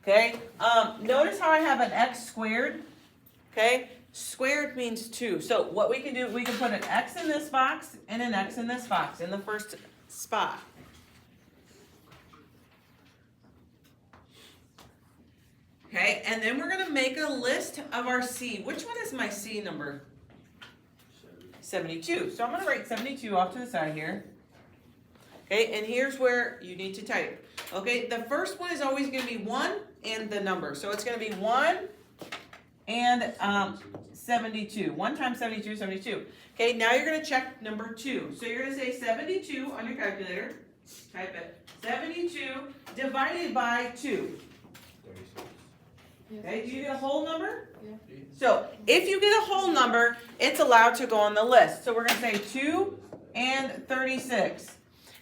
Okay, notice how I have an x squared, okay? Squared means 2. So what we can do, we can put an x in this box and an x in this box in the first spot. Okay, and then we're going to make a list of our C. Which one is my C number? 72. So I'm going to write 72 off to the side here. Okay, and here's where you need to type. Okay, the first one is always going to be 1 and the number. So it's going to be 1 and 72. 1 times 72 is 72. Okay, now you're going to check number 2. So you're going to say 72 on your calculator. Type it. 72 divided by 2. Okay, do you get a whole number? Yeah. So if you get a whole number, it's allowed to go on the list. So we're going to say 2 and 36.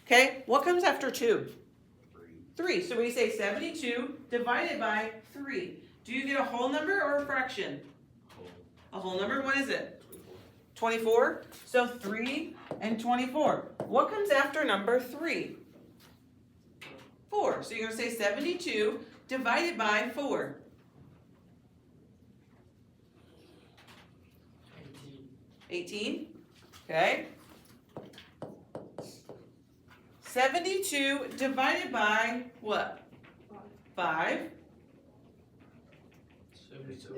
Okay, what comes after 2? 3. So we say 72 divided by 3. Do you get a whole number or a fraction? A whole number, what is it? 24. So 3 and 24. What comes after number 3? 4. So you're going to say 72 divided by 4. 18. Okay. 72 divided by what? 5. 76.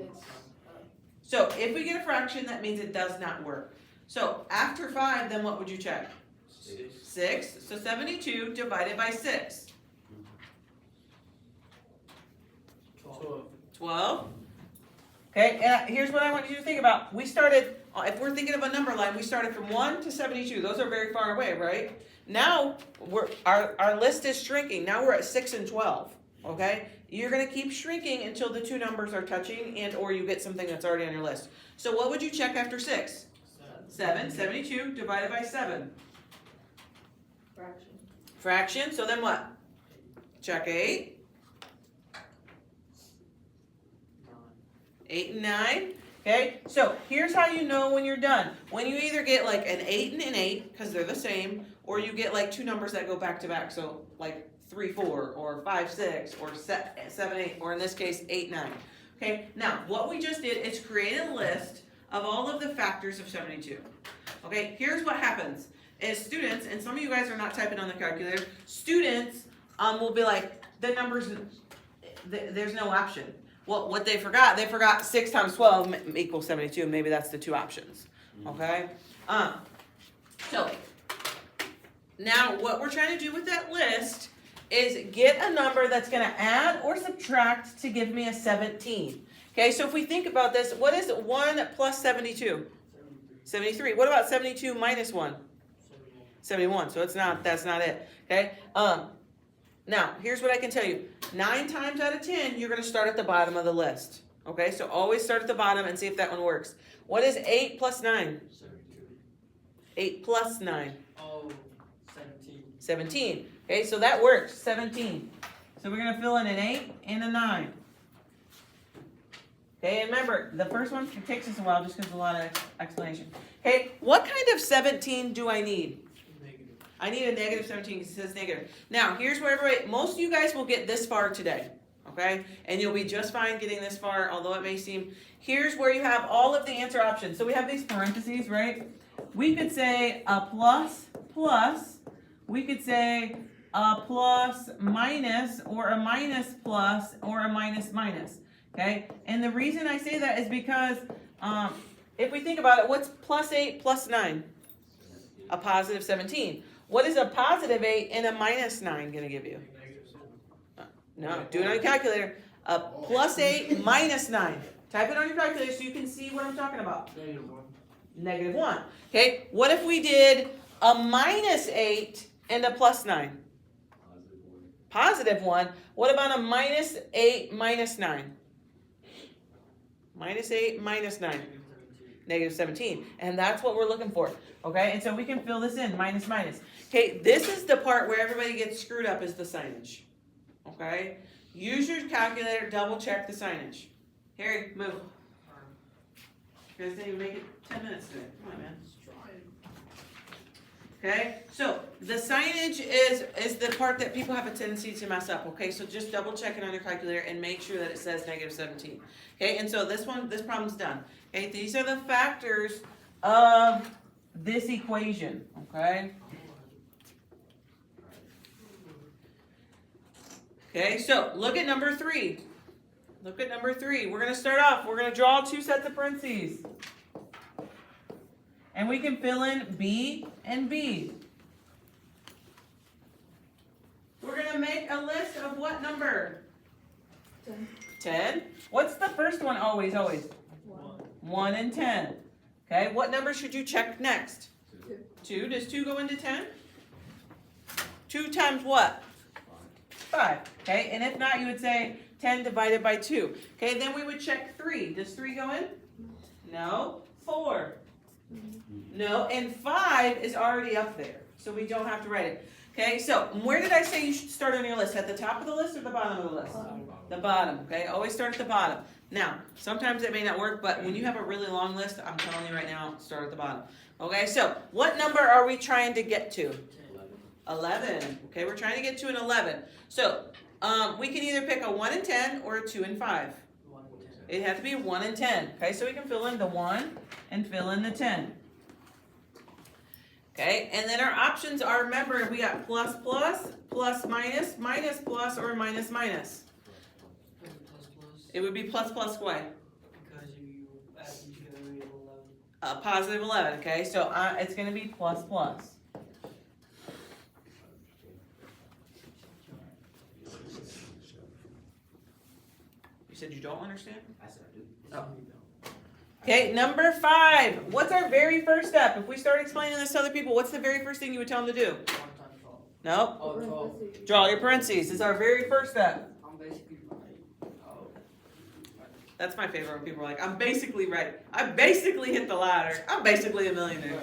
So if we get a fraction, that means it does not work. So after 5, then what would you check? 6. So 72 divided by 6. 12. Okay, and here's what I want you to think about. We started, if we're thinking of a number line, we started from 1 to 72. Those are very far away, right? Now, our list is shrinking. Now we're at 6 and 12, okay? You're going to keep shrinking until the two numbers are touching and or you get something that's already on your list. So what would you check after 6? 7. 72 divided by 7. Fraction. Fraction, so then what? Check 8. 8 and 9. Okay, so here's how you know when you're done. When you either get like an 8 and an 8, because they're the same, or you get like two numbers that go back to back, so like 3, 4, or 5, 6, or 7, 8, or in this case, 8, 9. Okay, now what we just did is create a list of all of the factors of 72. Okay, here's what happens. As students, and some of you guys are not typing on the calculator, students will be like, the numbers, there's no option. Well, what they forgot 6 times 12 equals 72. Maybe that's the two options, okay? So, now what we're trying to do with that list is get a number that's going to add or subtract to give me a 17. Okay, so if we think about this, what is 1 plus 72? 73. What about 72 minus 1? 71. So that's not it. Okay? Now, here's what I can tell you. 9 times out of 10, you're going to start at the bottom of the list. Okay, so always start at the bottom and see if that one works. What is 8 plus 9? 8 plus 9. Oh, 17. 17. Okay, so that works. 17. So we're going to fill in an 8 and a 9. Okay, and remember, the first one takes us a while just because of a lot of explanation. Okay, what kind of 17 do I need? Negative. I need a negative 17 because it says negative. Now, here's where most of you guys will get this far today, okay? And you'll be just fine getting this far, although it may seem. Here's where you have all of the answer options. So we have these parentheses, right? We could say a plus, plus. We could say a plus minus, or a minus plus, or a minus minus, okay? And the reason I say that is because if we think about it, what's plus 8 plus 9? A positive 17. What is a positive 8 and a minus 9 going to give you? No, do it on your calculator. A plus 8 minus 9. Type it on your calculator so you can see what I'm talking about. Negative 1. Negative 1. Okay, what if we did a minus 8 and a plus 9? Positive 1. What about a minus 8 minus 9? Minus 8 minus 9. Negative 17. And that's what we're looking for. Okay, and so we can fill this in, minus, minus. Okay, this is the part where everybody gets screwed up is the signage. Okay, use your calculator, double check the signage. Harry, move. You guys didn't even make it 10 minutes today. Come on, man. Okay, so the signage is the part that people have a tendency to mess up, okay? So just double check it on your calculator and make sure that it says negative 17. Okay, and so this problem's done. Okay, these are the factors of this equation, okay? Okay, so look at number 3. Look at number 3. We're going to start off. We're going to draw 2 sets of parentheses. And we can fill in B and B. We're going to make a list of what number? 10. 10. What's the first one always? 1 and 10. Okay, what number should you check next? 2. Does 2 go into 10? 2 times what? 5. Okay, and if not, you would say 10 divided by 2. Okay, then we would check 3. Does 3 go in? No. 4. No, and 5 is already up there, so we don't have to write it. Okay, so where did I say you should start on your list? At the top of the list or the bottom of the list? The bottom, okay? Always start at the bottom. Now, sometimes it may not work, but when you have a really long list, I'm telling you right now, start at the bottom. Okay, so what number are we trying to get to? 11. Okay, we're trying to get to an 11. So, we can either pick a 1 and 10 or a 2 and 5. It has to be 1 and 10. Okay, so we can fill in the 1 and fill in the 10. Okay, and then our options are, remember, we got plus, plus, plus, minus, minus, plus, or minus, minus. It would be plus, plus, why? Because you add them together, you get 11. Positive 11, okay, so it's going to be plus, plus. You said you don't understand? I said I do. Oh. Okay, number 5. What's our very first step? If we start explaining this to other people, what's the very first thing you would tell them to do? 1 times 12. No? Oh, 12. Draw your parentheses. It's our very first step. I'm basically right. Oh. That's my favorite when people are like, I'm basically right. I basically hit the ladder. I'm basically a millionaire.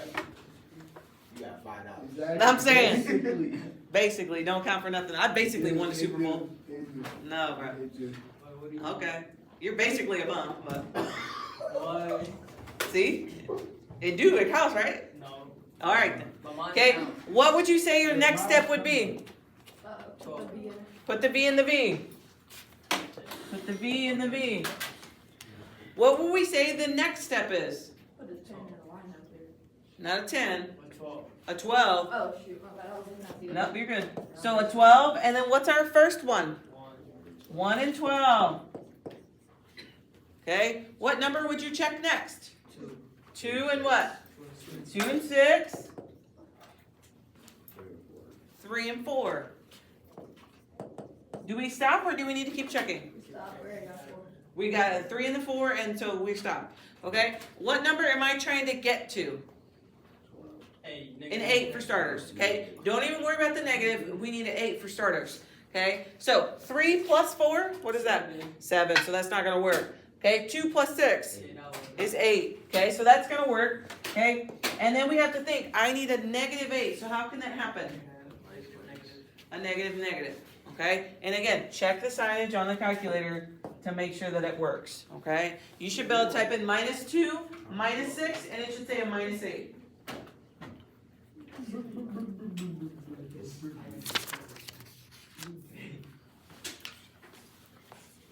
You gotta find out. Exactly. I'm saying. Basically. Basically, don't count for nothing. I basically won the Super Bowl. It do. No, bro. It do. What do you Okay. You're basically a bum, but Why? see? It do, it counts, right? No. All right then. But mine Okay, counts. what would you say your next step would be? Put the B in. Put the B in the V. Put the V in the V. What would we say the next step is? Put a 10 in a line up there. Not a 10, But 12. a 12. Oh, shoot, my bad. I was looking at the Nope, you're good. So a 12, and then what's our first one? 1. 1 and 12. Okay, what number would you check next? 2. 2 and what? 2 and 6. 3 and 4. Do we stop or do we need to keep checking? Stop. Where I got 4. We got a 3 and the 4, and so we stop. Okay, what number am I trying to get to? 8. An 8 for starters. Okay, don't even worry about the negative. We need an 8 for starters. Okay, so 3 plus 4, what is that? 7, so that's not going to work. Okay, 2 plus 6 is 8. Okay, so that's going to work. Okay, and then we have to think, I need a negative 8. So how can that happen? A negative negative. Okay, and again, check the signage on the calculator to make sure that it works. Okay, you should be able to type in -2, -6, and it should say a -8.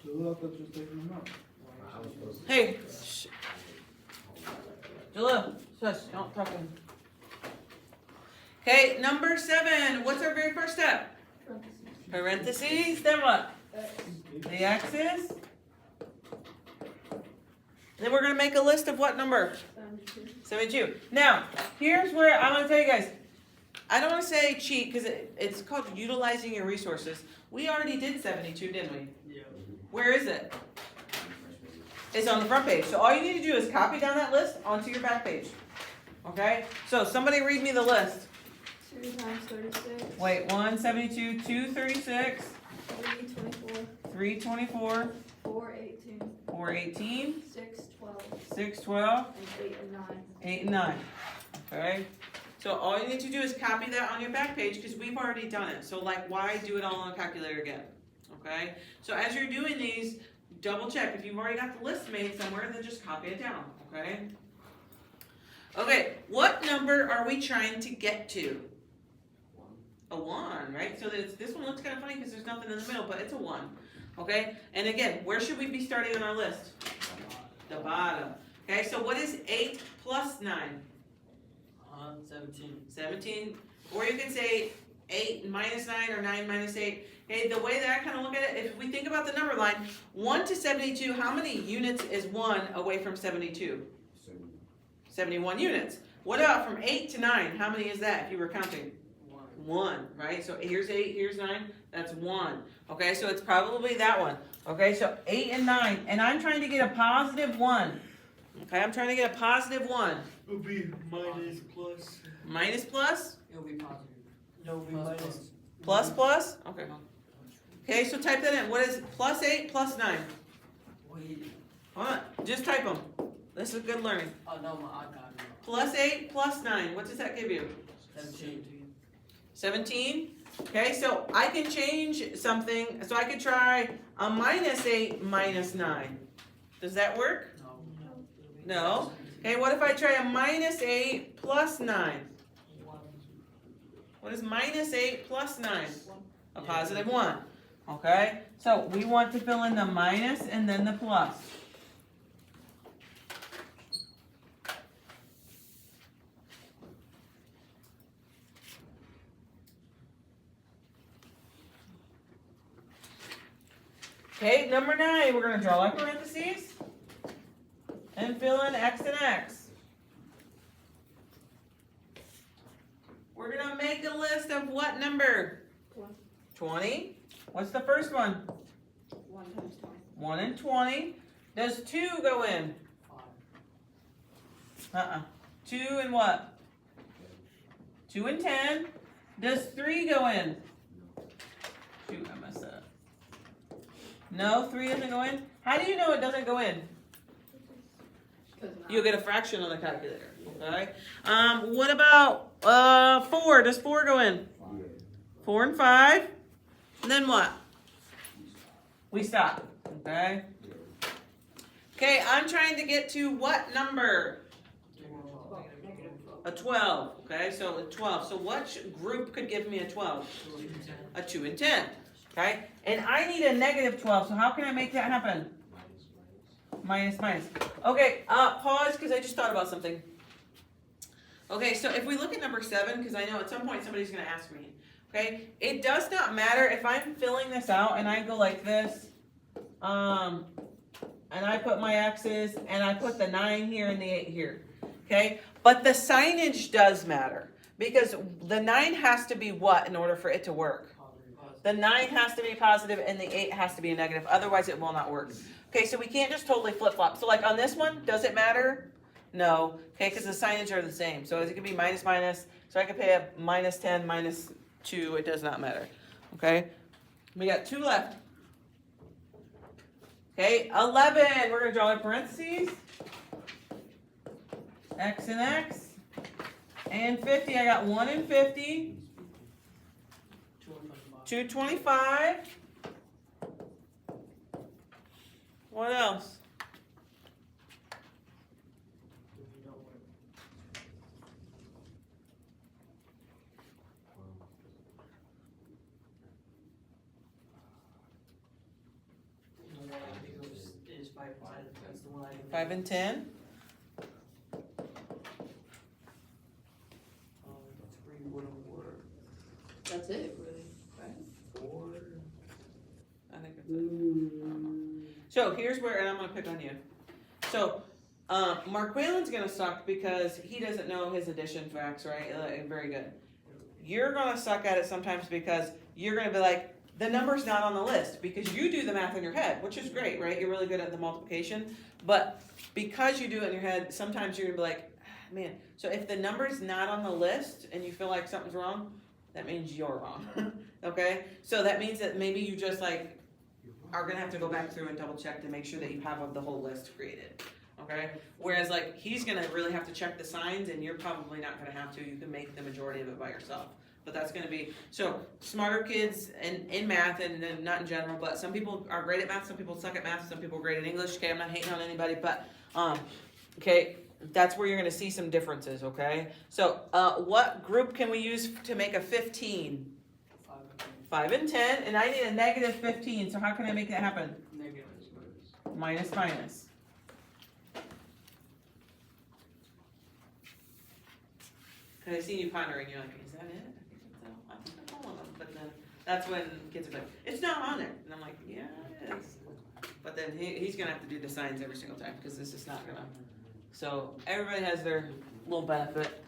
Jalil, I thought you was taking them out. I was supposed to. Hey, Jalil, shush, don't talk to him. Okay, number 7. What's our very first step? Parentheses, then what? The x's. Then we're going to make a list of what number? 72. Now, here's where I want to tell you guys. I don't want to say cheat because it's called utilizing your resources. We already did 72, didn't we? Yeah. Where is it? It's on the front page. So all you need to do is copy down that list onto your back page. Okay? So somebody read me the list. 2 times 36. Wait, 172, 236, 324. 324, 418. 418, 612. 612, And 8 and 9. 8 and 9. Okay? So all you need to do is copy that on your back page because we've already done it. So like, why do it all on a calculator again? Okay? So as you're doing these, double check. If you've already got the list made somewhere, then just copy it down. Okay? Okay, what number are we trying to get to? A 1, right? So this one looks kind of funny because there's nothing in the middle, but it's a 1. Okay, and again, where should we be starting on our list? The bottom. Okay, so what is 8 plus 9? 17. 17. Or you can say 8 minus 9 or 9 minus 8. Okay, the way that I kind of look at it, if we think about the number line, 1 to 72, how many units is 1 away from 72? 71 units. What about from 8 to 9? How many is that if you were counting? 1, right? So here's 8, here's 9, that's 1. Okay, so it's probably that one. Okay, so 8 and 9, and I'm trying to get a positive 1. Okay, I'm trying to get a positive 1. It'll be minus plus. Minus plus? It'll be positive. No, it'll be minus. Plus plus? Okay. Okay, so type that in. What is plus 8 plus 9? Wait. Hold on, just type them. This is good learning. Oh, no, I got it. Plus 8 plus 9, what does that give you? 17. 17? Okay, so I can change something. So I could try a minus 8 minus 9. Does that work? No. No. Okay, what if I try a minus 8 plus 9? What is minus 8 plus 9? A positive 1. Okay, so we want to fill in the minus and then the plus. Okay, number 9, we're going to draw like parentheses and fill in x and x. We're going to make a list of what number? 20. What's the first one? 1 times 20. 1 and 20. Does 2 go in? 5. 2 and what? 2 and 10. Does 3 go in? Shoot, I messed up. No, 3 doesn't go in. How do you know it doesn't go in? You'll get a fraction on the calculator. Okay. What about 4? Does 4 go in? 4 and 5. And then what? We stop. Okay. Okay, I'm trying to get to what number? A 12. Okay, so a 12. So what group could give me a 12? A 2 and 10. Okay, and I need a negative 12. So how can I make that happen? Minus, minus. Okay, pause because I just thought about something. Okay, so if we look at number 7, because I know at some point somebody's going to ask me. Okay, it does not matter if I'm filling this out and I go like this, and I put my X's and I put the 9 here and the 8 here. Okay, but the signage does matter because the 9 has to be what in order for it to work? The 9 has to be positive and the 8 has to be a negative. Otherwise, it will not work. Okay, so we can't just totally flip-flop. So like on this one, does it matter? No. Okay, because the signage are the same. So it could be minus, minus. So I could pay a minus 10, minus 2. It does not matter. Okay, we got 2 left. Okay, 11. We're going to draw in parentheses. X and X. And 50. I got 1 and 50. 225. What else? Is 5. That's the one I can 5 and 10. 3 wouldn't work. That's it, really, right? 4. I think that's it. So here's where, and I'm going to pick on you. So Mark Whalen's going to suck because he doesn't know his addition facts, right? Very good. You're going to suck at it sometimes because you're going to be like, the number's not on the list because you do the math in your head, which is great, right? You're really good at the multiplication. But because you do it in your head, sometimes you're going to be like, ah, man. So if the number's not on the list and you feel like something's wrong, that means you're wrong. Okay? So that means that maybe you just like are going to have to go back through and double check to make sure that you have the whole list created. Okay? Whereas like he's going to really have to check the signs and you're probably not going to have to. You can make the majority of it by yourself. But that's going to be, so smarter kids in math and not in general, but some people are great at math, some people suck at math, some people are great at English. Okay, I'm not hating on anybody, but okay, That's where you're gonna see some differences, okay? So, what group can we use to make a 15? 5 and 10. 5 and 10, and I need a negative 15, so how can I make that happen? Negative. Minus, minus. Cause I see you pondering, you're like, is that it? I think that's all of them, but then, that's when kids are like, it's not on there, and I'm like, yeah, it is. But then he's gonna have to do the signs every single time, cause this is not gonna, so everybody has their little benefit.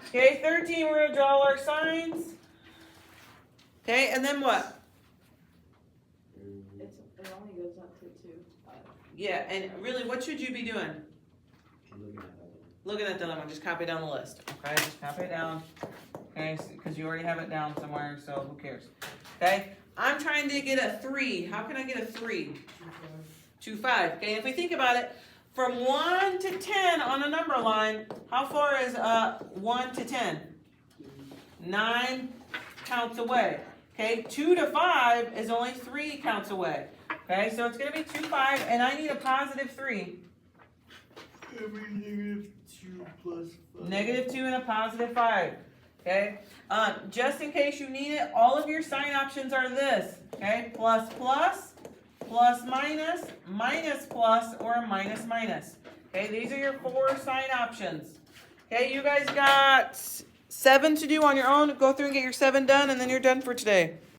Okay, 13, we're gonna draw our signs. Okay, and then what? It only goes up to 2. Yeah, and really, what should you be doing? I'm looking at that. Looking at the other one, just copy down the list, okay? Just copy it down, okay? Because you already have it down somewhere, so who cares? Okay? I'm trying to get a 3. How can I get a 3? 2, 5. Okay, if we think about it, from 1 to 10 on a number line, how far is 1 to 10? 9 counts away. Okay, 2 to 5 is only 3 counts away. Okay, so it's going to be 2, 5, and I need a positive 3. -2 plus 5. Negative 2 and a positive 5. Okay, just in case you need it, all of your sign options are this. Okay, plus plus, plus minus, minus plus, or minus minus. Okay, these are your 4 sign options. Okay, you guys got 7 to do on your own. Go through and get your 7 done, and then you're done for today.